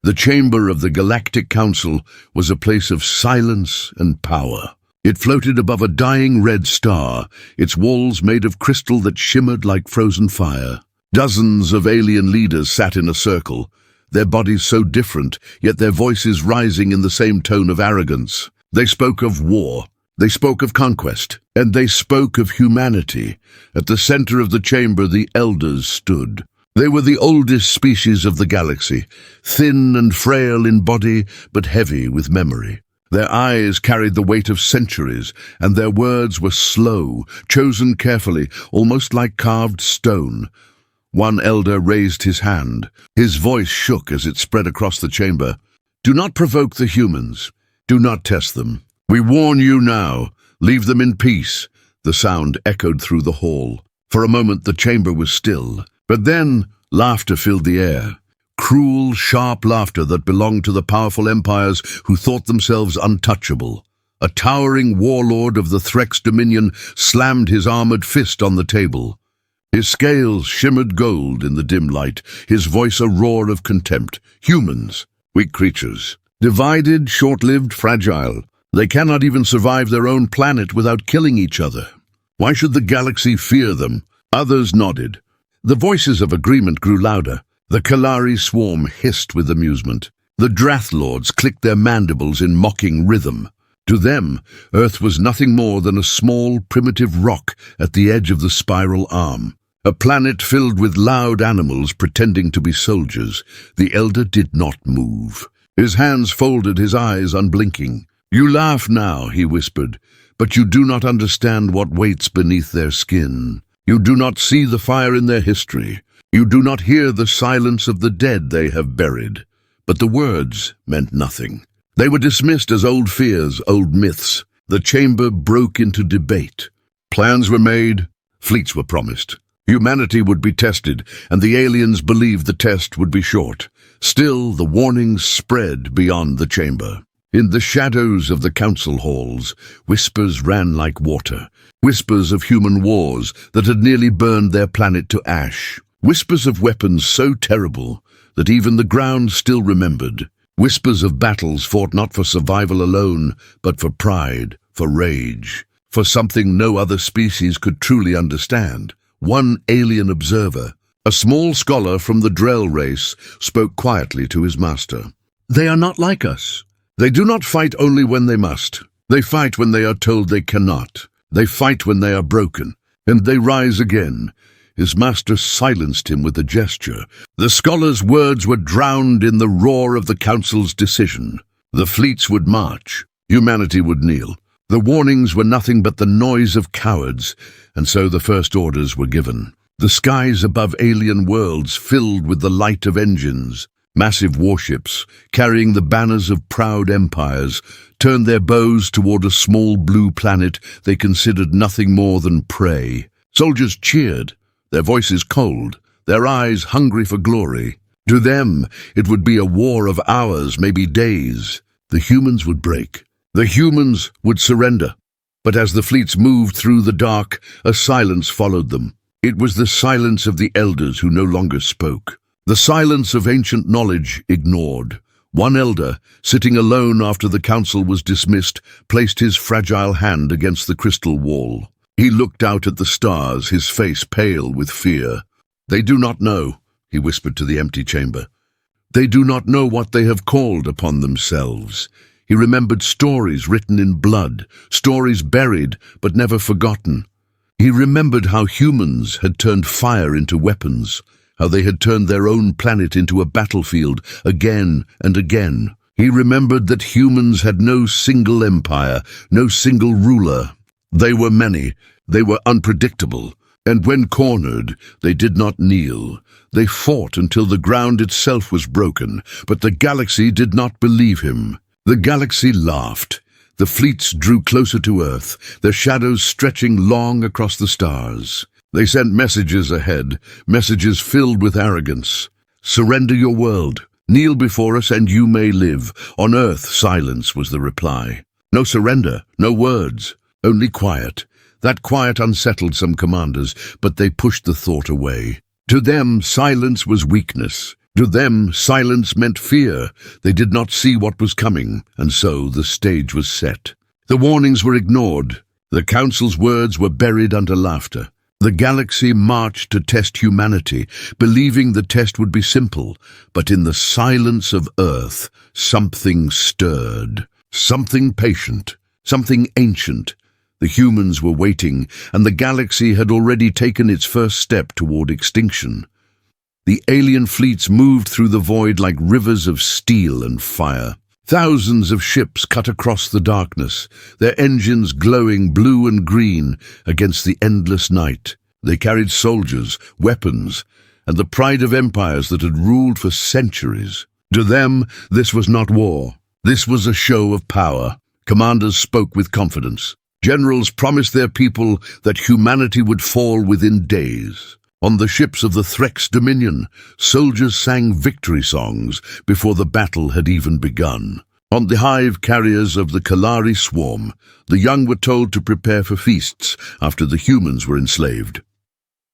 The chamber of the Galactic Council was a place of silence and power. It floated above a dying red star, its walls made of crystal that shimmered like frozen fire. Dozens of alien leaders sat in a circle, their bodies so different, yet their voices rising in the same tone of arrogance. They spoke of war, they spoke of conquest, and they spoke of humanity. At the center of the chamber, the elders stood. They were the oldest species of the galaxy, thin and frail in body, but heavy with memory. Their eyes carried the weight of centuries, and their words were slow, chosen carefully, almost like carved stone. One elder raised his hand. His voice shook as it spread across the chamber. "Do not provoke the humans. Do not test them. We warn you now. Leave them in peace." The sound echoed through the hall. For a moment the chamber was still. But then, laughter filled the air. Cruel, sharp laughter that belonged to the powerful empires who thought themselves untouchable. A towering warlord of the Threx dominion slammed his armored fist on the table. His scales shimmered gold in the dim light, his voice a roar of contempt. "Humans, weak creatures. Divided, short-lived, fragile. They cannot even survive their own planet without killing each other. Why should the galaxy fear them?" Others nodded. The voices of agreement grew louder. The Kalari swarm hissed with amusement. The Drathlords clicked their mandibles in mocking rhythm. To them, Earth was nothing more than a small, primitive rock at the edge of the spiral arm. A planet filled with loud animals pretending to be soldiers. The elder did not move. His hands folded, his eyes unblinking. "You laugh now," he whispered, "but you do not understand what waits beneath their skin. You do not see the fire in their history. You do not hear the silence of the dead they have buried." But the words meant nothing. They were dismissed as old fears, old myths. The chamber broke into debate. Plans were made, fleets were promised. Humanity would be tested, and the aliens believed the test would be short. Still, the warnings spread beyond the chamber. In the shadows of the council halls, whispers ran like water. Whispers of human wars that had nearly burned their planet to ash. Whispers of weapons so terrible that even the ground still remembered. Whispers of battles fought not for survival alone, but for pride, for rage, for something no other species could truly understand. One alien observer, a small scholar from the Drell race, spoke quietly to his master. "They are not like us. They do not fight only when they must. They fight when they are told they cannot. They fight when they are broken, and they rise again." His master silenced him with a gesture. The scholar's words were drowned in the roar of the council's decision. The fleets would march. Humanity would kneel. The warnings were nothing but the noise of cowards, and so the first orders were given. The skies above alien worlds filled with the light of engines. Massive warships, carrying the banners of proud empires, turned their bows toward a small blue planet they considered nothing more than prey. Soldiers cheered, their voices cold, their eyes hungry for glory. To them, it would be a war of hours, maybe days. The humans would break. The humans would surrender. But as the fleets moved through the dark, a silence followed them. It was the silence of the elders who no longer spoke. The silence of ancient knowledge ignored. One elder, sitting alone after the council was dismissed, placed his fragile hand against the crystal wall. He looked out at the stars, his face pale with fear. "They do not know," he whispered to the empty chamber. "They do not know what they have called upon themselves." He remembered stories written in blood, stories buried but never forgotten. He remembered how humans had turned fire into weapons, how they had turned their own planet into a battlefield again and again. He remembered that humans had no single empire, no single ruler. They were many, they were unpredictable, and when cornered, they did not kneel. They fought until the ground itself was broken, but the galaxy did not believe him. The galaxy laughed. The fleets drew closer to Earth, their shadows stretching long across the stars. They sent messages ahead, messages filled with arrogance. "Surrender your world. Kneel before us and you may live." On Earth, silence was the reply. No surrender, no words, only quiet. That quiet unsettled some commanders, but they pushed the thought away. To them, silence was weakness. To them, silence meant fear. They did not see what was coming, and so the stage was set. The warnings were ignored. The Council's words were buried under laughter. The galaxy marched to test humanity, believing the test would be simple. But in the silence of Earth, something stirred. Something patient. Something ancient. The humans were waiting, and the galaxy had already taken its first step toward extinction. The alien fleets moved through the void like rivers of steel and fire. Thousands of ships cut across the darkness, their engines glowing blue and green against the endless night. They carried soldiers, weapons, and the pride of empires that had ruled for centuries. To them, this was not war. This was a show of power. Commanders spoke with confidence. Generals promised their people that humanity would fall within days. On the ships of the Threx Dominion, soldiers sang victory songs before the battle had even begun. On the hive carriers of the Kalari swarm, the young were told to prepare for feasts after the humans were enslaved.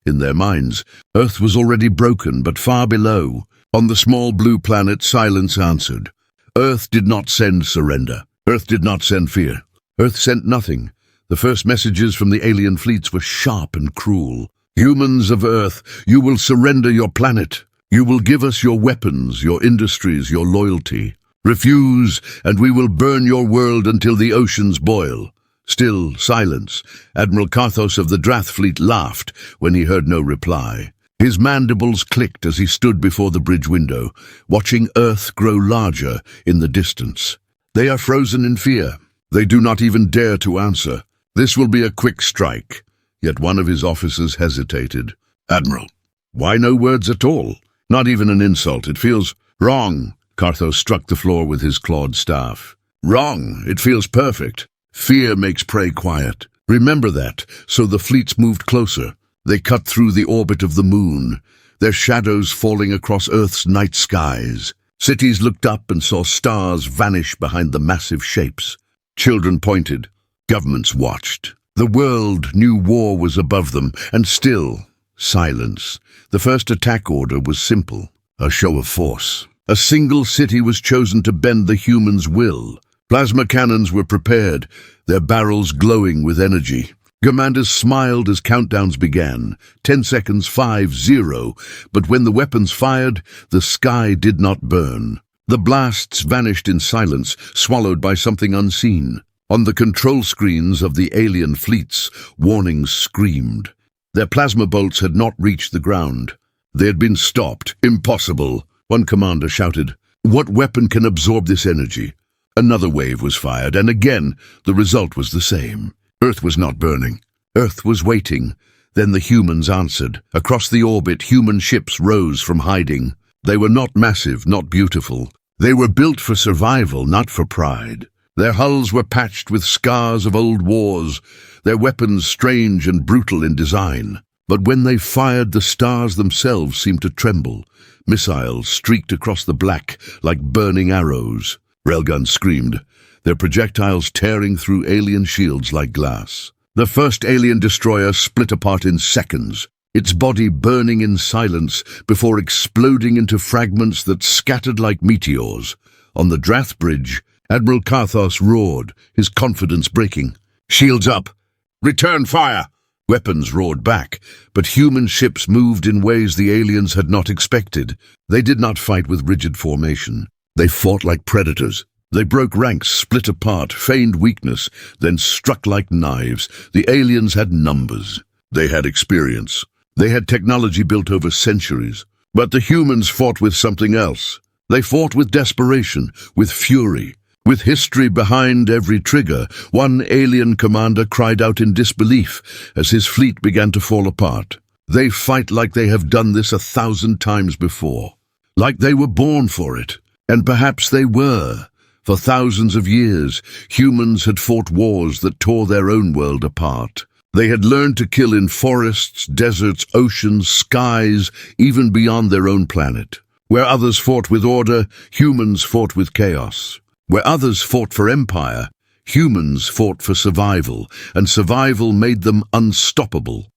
In their minds, Earth was already broken, but far below, on the small blue planet, silence answered. Earth did not send surrender. Earth did not send fear. Earth sent nothing. The first messages from the alien fleets were sharp and cruel. Humans of Earth, you will surrender your planet. You will give us your weapons, your industries, your loyalty. Refuse, and we will burn your world until the oceans boil. Still silence. Admiral Karthos of the Drath fleet laughed when he heard no reply. His mandibles clicked as he stood before the bridge window, watching Earth grow larger in the distance. They are frozen in fear. They do not even dare to answer. This will be a quick strike. Yet one of his officers hesitated. Admiral, why no words at all? Not even an insult. It feels wrong. Karthos struck the floor with his clawed staff. Wrong. It feels perfect. Fear makes prey quiet. Remember that. So the fleets moved closer. They cut through the orbit of the moon, their shadows falling across Earth's night skies. Cities looked up and saw stars vanish behind the massive shapes. Children pointed. Governments watched. The world knew war was above them, and still, silence. The first attack order was simple, a show of force. A single city was chosen to bend the humans' will. Plasma cannons were prepared, their barrels glowing with energy. Commanders smiled as countdowns began. 10 seconds, 5, 0. But when the weapons fired, the sky did not burn. The blasts vanished in silence, swallowed by something unseen. On the control screens of the alien fleets, warnings screamed. Their plasma bolts had not reached the ground. They had been stopped. Impossible. One commander shouted, "What weapon can absorb this energy?" Another wave was fired, and again the result was the same. Earth was not burning. Earth was waiting. Then the humans answered. Across the orbit, human ships rose from hiding. They were not massive, not beautiful. They were built for survival, not for pride. Their hulls were patched with scars of old wars, their weapons strange and brutal in design. But when they fired, the stars themselves seemed to tremble. Missiles streaked across the black like burning arrows. Railguns screamed, their projectiles tearing through alien shields like glass. The first alien destroyer split apart in seconds, its body burning in silence before exploding into fragments that scattered like meteors. On the Drath Bridge, Admiral Karthos roared, his confidence breaking. "Shields up! Return fire!" Weapons roared back, but human ships moved in ways the aliens had not expected. They did not fight with rigid formation. They fought like predators. They broke ranks, split apart, feigned weakness, then struck like knives. The aliens had numbers. They had experience. They had technology built over centuries. But the humans fought with something else. They fought with desperation, with fury. With history behind every trigger, one alien commander cried out in disbelief as his fleet began to fall apart. They fight like they have done this 1,000 times before, like they were born for it. And perhaps they were. For thousands of years, humans had fought wars that tore their own world apart. They had learned to kill in forests, deserts, oceans, skies, even beyond their own planet. Where others fought with order, humans fought with chaos. Where others fought for empire, humans fought for survival, and survival made them unstoppable.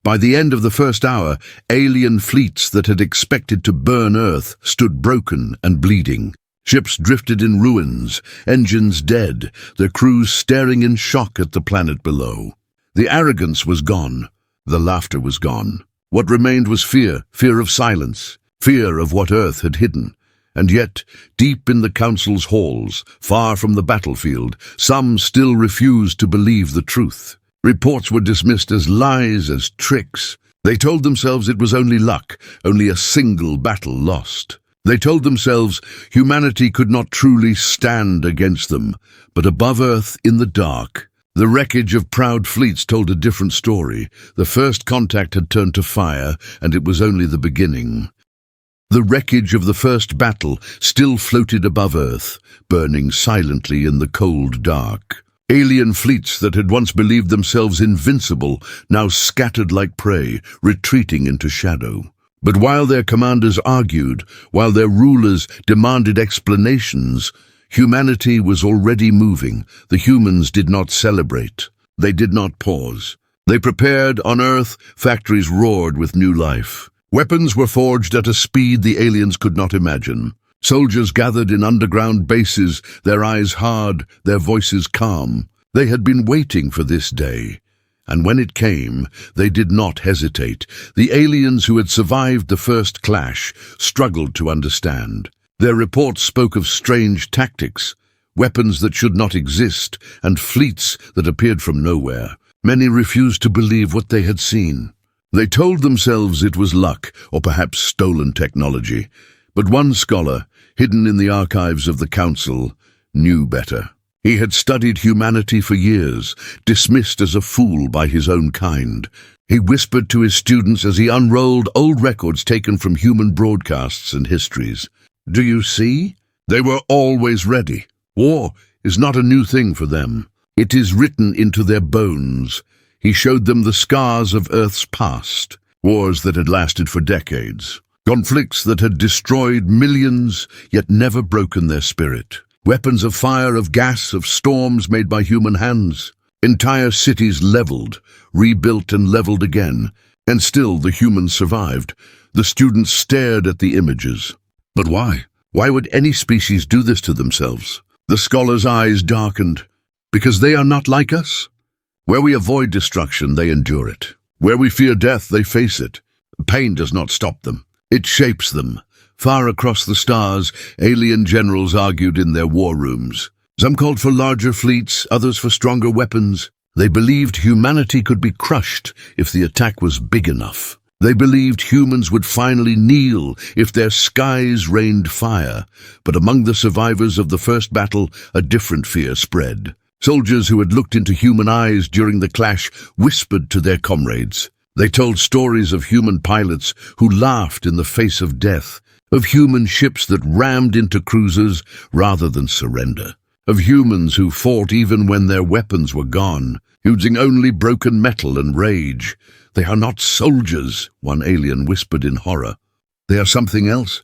By the end of the first hour, alien fleets that had expected to burn Earth stood broken and bleeding. Ships drifted in ruins, engines dead, their crews staring in shock at the planet below. The arrogance was gone. The laughter was gone. What remained was fear, fear of silence, fear of what Earth had hidden. And yet, deep in the Council's halls, far from the battlefield, some still refused to believe the truth. Reports were dismissed as lies, as tricks. They told themselves it was only luck, only a single battle lost. They told themselves humanity could not truly stand against them, but above Earth, in the dark, the wreckage of proud fleets told a different story. The first contact had turned to fire, and it was only the beginning. The wreckage of the first battle still floated above Earth, burning silently in the cold dark. Alien fleets that had once believed themselves invincible now scattered like prey, retreating into shadow. But while their commanders argued, while their rulers demanded explanations, humanity was already moving. The humans did not celebrate. They did not pause. They prepared. On Earth, factories roared with new life. Weapons were forged at a speed the aliens could not imagine. Soldiers gathered in underground bases, their eyes hard, their voices calm. They had been waiting for this day. And when it came, they did not hesitate. The aliens who had survived the first clash struggled to understand. Their reports spoke of strange tactics, weapons that should not exist, and fleets that appeared from nowhere. Many refused to believe what they had seen. They told themselves it was luck, or perhaps stolen technology. But one scholar, hidden in the archives of the Council, knew better. He had studied humanity for years, dismissed as a fool by his own kind. He whispered to his students as he unrolled old records taken from human broadcasts and histories. "Do you see? They were always ready. War is not a new thing for them. It is written into their bones." He showed them the scars of Earth's past, wars that had lasted for decades, conflicts that had destroyed millions, yet never broken their spirit, weapons of fire, of gas, of storms made by human hands, entire cities leveled, rebuilt and leveled again, and still the humans survived. The students stared at the images. But why? Why would any species do this to themselves? The scholar's eyes darkened. Because they are not like us? Where we avoid destruction, they endure it. Where we fear death, they face it. Pain does not stop them. It shapes them. Far across the stars, alien generals argued in their war rooms. Some called for larger fleets, others for stronger weapons. They believed humanity could be crushed if the attack was big enough. They believed humans would finally kneel if their skies rained fire. But among the survivors of the first battle, a different fear spread. Soldiers who had looked into human eyes during the clash whispered to their comrades. They told stories of human pilots who laughed in the face of death, of human ships that rammed into cruisers rather than surrender, of humans who fought even when their weapons were gone, using only broken metal and rage. "They are not soldiers," one alien whispered in horror. "They are something else,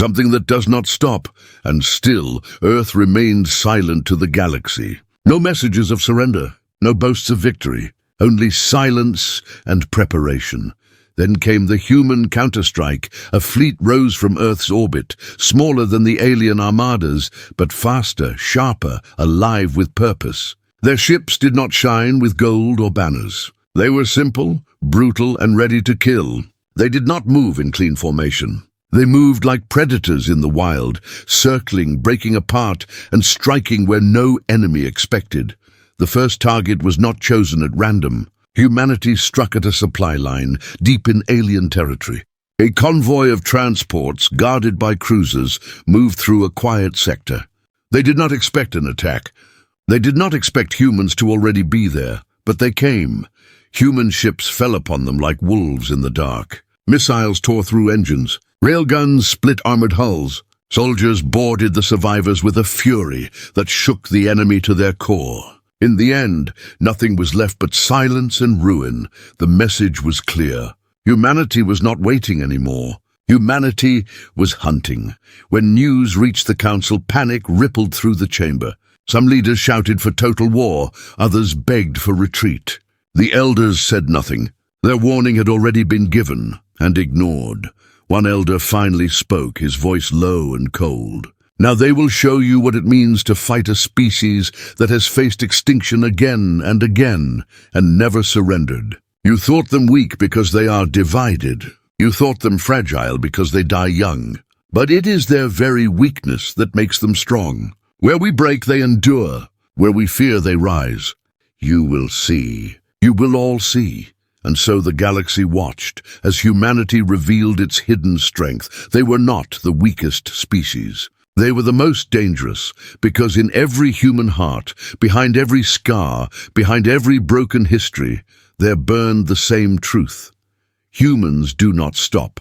something that does not stop." And still, Earth remained silent to the galaxy. No messages of surrender, no boasts of victory, only silence and preparation. Then came the human counterstrike. A fleet rose from Earth's orbit, smaller than the alien armadas, but faster, sharper, alive with purpose. Their ships did not shine with gold or banners. They were simple, brutal, and ready to kill. They did not move in clean formation. They moved like predators in the wild, circling, breaking apart, and striking where no enemy expected. The first target was not chosen at random. Humanity struck at a supply line, deep in alien territory. A convoy of transports, guarded by cruisers, moved through a quiet sector. They did not expect an attack. They did not expect humans to already be there, but they came. Human ships fell upon them like wolves in the dark. Missiles tore through engines. Railguns split armored hulls. Soldiers boarded the survivors with a fury that shook the enemy to their core. In the end, nothing was left but silence and ruin. The message was clear. Humanity was not waiting anymore. Humanity was hunting. When news reached the Council, panic rippled through the chamber. Some leaders shouted for total war, others begged for retreat. The elders said nothing. Their warning had already been given and ignored. One elder finally spoke, his voice low and cold. "Now they will show you what it means to fight a species that has faced extinction again and again and never surrendered. You thought them weak because they are divided. You thought them fragile because they die young. But it is their very weakness that makes them strong. Where we break, they endure. Where we fear, they rise. You will see. You will all see." And so the galaxy watched as humanity revealed its hidden strength. They were not the weakest species. They were the most dangerous, because in every human heart, behind every scar, behind every broken history, there burned the same truth. Humans do not stop.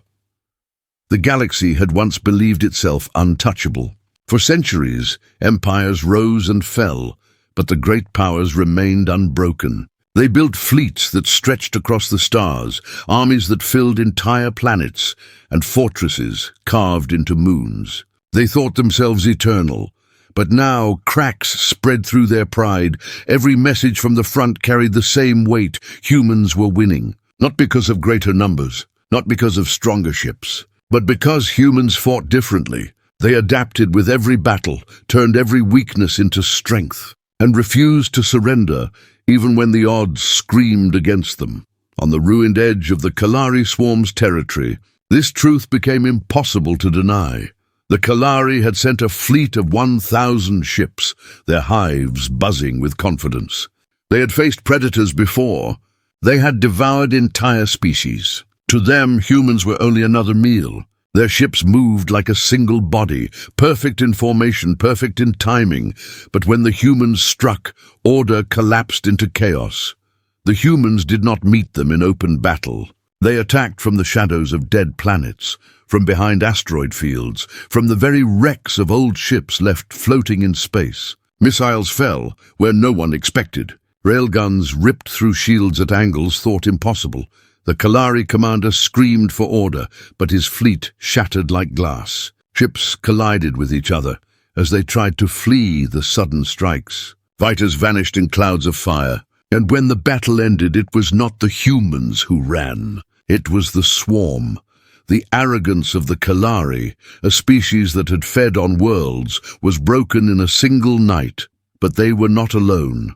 The galaxy had once believed itself untouchable. For centuries, empires rose and fell, but the great powers remained unbroken. They built fleets that stretched across the stars, armies that filled entire planets, and fortresses carved into moons. They thought themselves eternal, but now cracks spread through their pride. Every message from the front carried the same weight. Humans were winning, not because of greater numbers, not because of stronger ships, but because humans fought differently. They adapted with every battle, turned every weakness into strength, and refused to surrender even when the odds screamed against them. On the ruined edge of the Kalari swarm's territory, this truth became impossible to deny. The Kalari had sent a fleet of 1,000 ships, their hives buzzing with confidence. They had faced predators before. They had devoured entire species. To them, humans were only another meal. Their ships moved like a single body, perfect in formation, perfect in timing. But when the humans struck, order collapsed into chaos. The humans did not meet them in open battle. They attacked from the shadows of dead planets, from behind asteroid fields, from the very wrecks of old ships left floating in space. Missiles fell where no one expected. Railguns ripped through shields at angles thought impossible. The Kalari commander screamed for order, but his fleet shattered like glass. Ships collided with each other as they tried to flee the sudden strikes. Fighters vanished in clouds of fire, and when the battle ended, it was not the humans who ran. It was the swarm. The arrogance of the Kalari, a species that had fed on worlds, was broken in a single night, but they were not alone.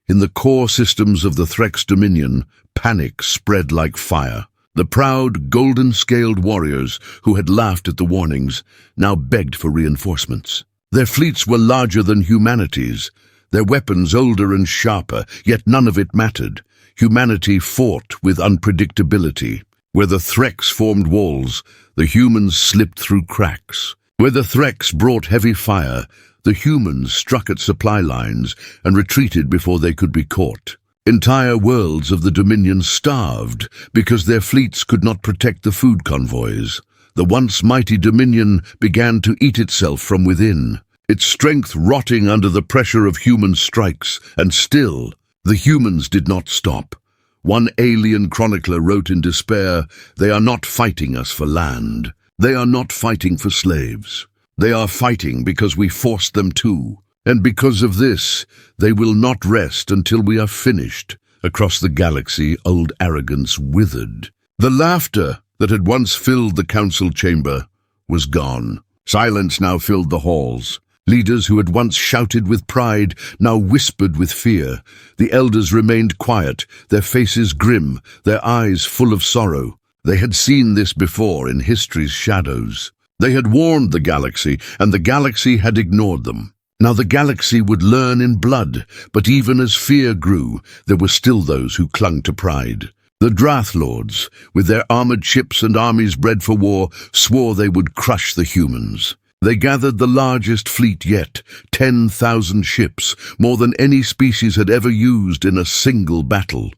In the core systems of the Threx Dominion, panic spread like fire. The proud, golden-scaled warriors who had laughed at the warnings now begged for reinforcements. Their fleets were larger than humanity's, their weapons older and sharper, yet none of it mattered. Humanity fought with unpredictability. Where the Threx formed walls, the humans slipped through cracks. Where the Threx brought heavy fire, the humans struck at supply lines and retreated before they could be caught. Entire worlds of the Dominion starved because their fleets could not protect the food convoys. The once mighty Dominion began to eat itself from within, its strength rotting under the pressure of human strikes, and still, the humans did not stop. One alien chronicler wrote in despair, "They are not fighting us for land. They are not fighting for slaves. They are fighting because we forced them to. And because of this, they will not rest until we are finished." Across the galaxy, old arrogance withered. The laughter that had once filled the council chamber was gone. Silence now filled the halls. Leaders who had once shouted with pride now whispered with fear. The elders remained quiet, their faces grim, their eyes full of sorrow. They had seen this before in history's shadows. They had warned the galaxy, and the galaxy had ignored them. Now the galaxy would learn in blood, but even as fear grew, there were still those who clung to pride. The Drath Lords, with their armored ships and armies bred for war, swore they would crush the humans. They gathered the largest fleet yet, 10,000 ships, more than any species had ever used in a single battle.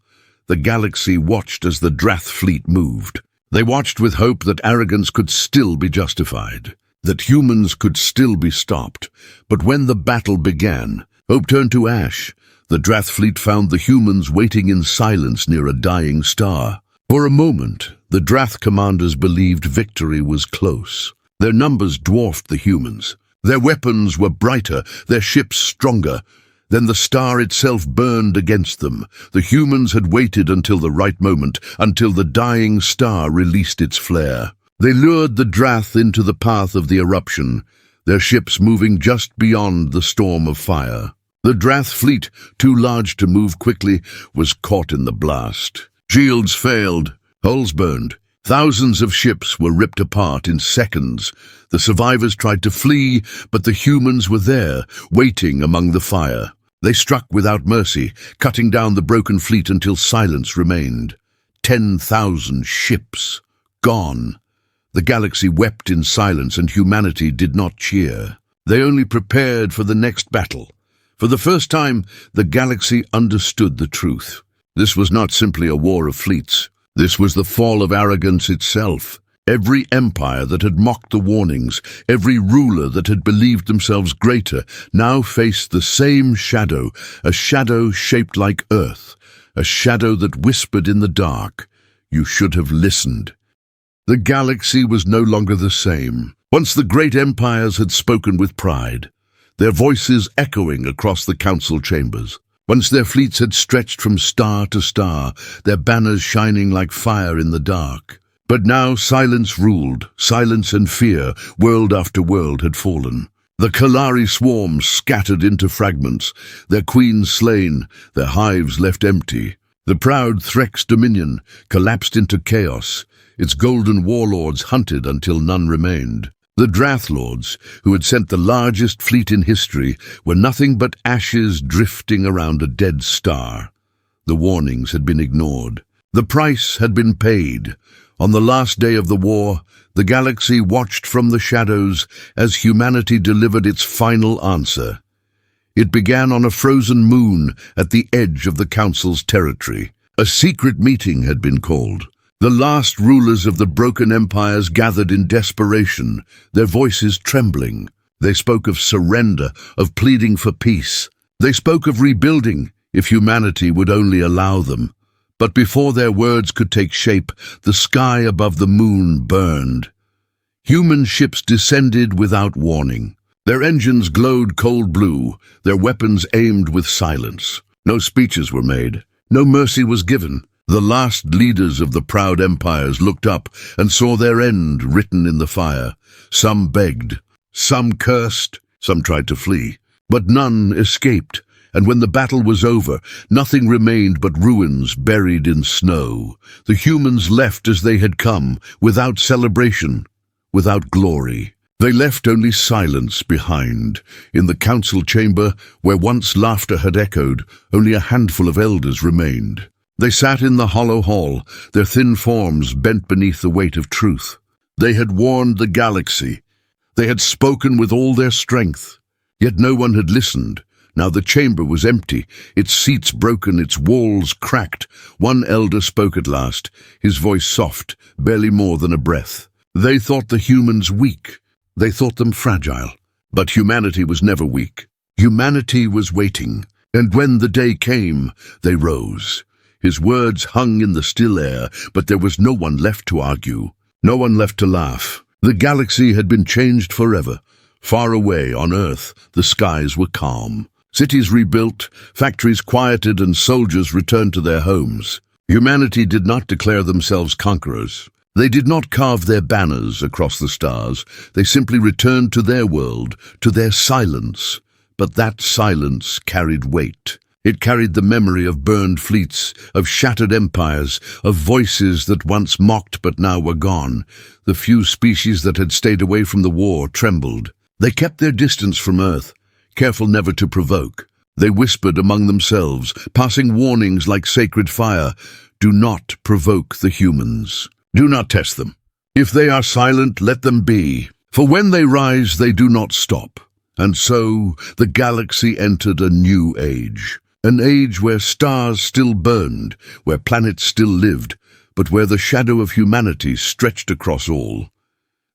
The galaxy watched as the Drath fleet moved. They watched with hope that arrogance could still be justified, that humans could still be stopped. But when the battle began, hope turned to ash. The Drath fleet found the humans waiting in silence near a dying star. For a moment, the Drath commanders believed victory was close. Their numbers dwarfed the humans. Their weapons were brighter, their ships stronger. Then the star itself burned against them. The humans had waited until the right moment, until the dying star released its flare. They lured the Drath into the path of the eruption, their ships moving just beyond the storm of fire. The Drath fleet, too large to move quickly, was caught in the blast. Shields failed, hulls burned. Thousands of ships were ripped apart in seconds. The survivors tried to flee, but the humans were there, waiting among the fire. They struck without mercy, cutting down the broken fleet until silence remained. 10,000 ships gone. The galaxy wept in silence, and humanity did not cheer. They only prepared for the next battle. For the first time, the galaxy understood the truth. This was not simply a war of fleets. This was the fall of arrogance itself. Every empire that had mocked the warnings, every ruler that had believed themselves greater, now faced the same shadow, a shadow shaped like earth, a shadow that whispered in the dark, "You should have listened." The galaxy was no longer the same. Once the great empires had spoken with pride, their voices echoing across the council chambers. Once their fleets had stretched from star to star, their banners shining like fire in the dark. But now silence ruled, silence and fear, world after world had fallen. The Kalari swarms scattered into fragments, their queens slain, their hives left empty. The proud Threk's dominion collapsed into chaos, its golden warlords hunted until none remained. The Drath Lords, who had sent the largest fleet in history, were nothing but ashes drifting around a dead star. The warnings had been ignored. The price had been paid. On the last day of the war, the galaxy watched from the shadows as humanity delivered its final answer. It began on a frozen moon at the edge of the Council's territory. A secret meeting had been called. The last rulers of the broken empires gathered in desperation, their voices trembling. They spoke of surrender, of pleading for peace. They spoke of rebuilding, if humanity would only allow them. But before their words could take shape, the sky above the moon burned. Human ships descended without warning. Their engines glowed cold blue, their weapons aimed with silence. No speeches were made, no mercy was given. The last leaders of the proud empires looked up and saw their end written in the fire. Some begged, some cursed, some tried to flee, but none escaped. And when the battle was over, nothing remained but ruins buried in snow. The humans left as they had come, without celebration, without glory. They left only silence behind. In the council chamber, where once laughter had echoed, only a handful of elders remained. They sat in the hollow hall, their thin forms bent beneath the weight of truth. They had warned the galaxy. They had spoken with all their strength. Yet no one had listened. Now the chamber was empty, its seats broken, its walls cracked. One elder spoke at last, his voice soft, barely more than a breath. They thought the humans weak. They thought them fragile. But humanity was never weak. Humanity was waiting. And when the day came, they rose. His words hung in the still air, but there was no one left to argue, no one left to laugh. The galaxy had been changed forever. Far away on Earth, the skies were calm. Cities rebuilt, factories quieted, and soldiers returned to their homes. Humanity did not declare themselves conquerors. They did not carve their banners across the stars. They simply returned to their world, to their silence. But that silence carried weight. It carried the memory of burned fleets, of shattered empires, of voices that once mocked but now were gone. The few species that had stayed away from the war trembled. They kept their distance from Earth, careful never to provoke. They whispered among themselves, passing warnings like sacred fire. Do not provoke the humans. Do not test them. If they are silent, let them be. For when they rise, they do not stop. And so the galaxy entered a new age. An age where stars still burned, where planets still lived, but where the shadow of humanity stretched across all.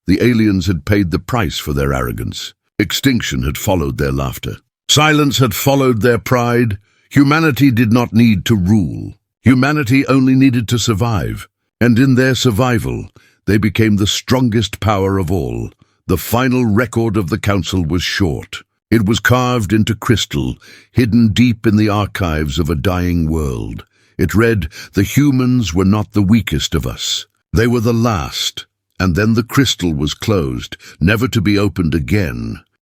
The aliens had paid the price for their arrogance. Extinction had followed their laughter. Silence had followed their pride. Humanity did not need to rule. Humanity only needed to survive. And in their survival, they became the strongest power of all. The final record of the Council was short. It was carved into crystal, hidden deep in the archives of a dying world. It read, "The humans were not the weakest of us. They were the last." And then the crystal was closed, never to be opened again.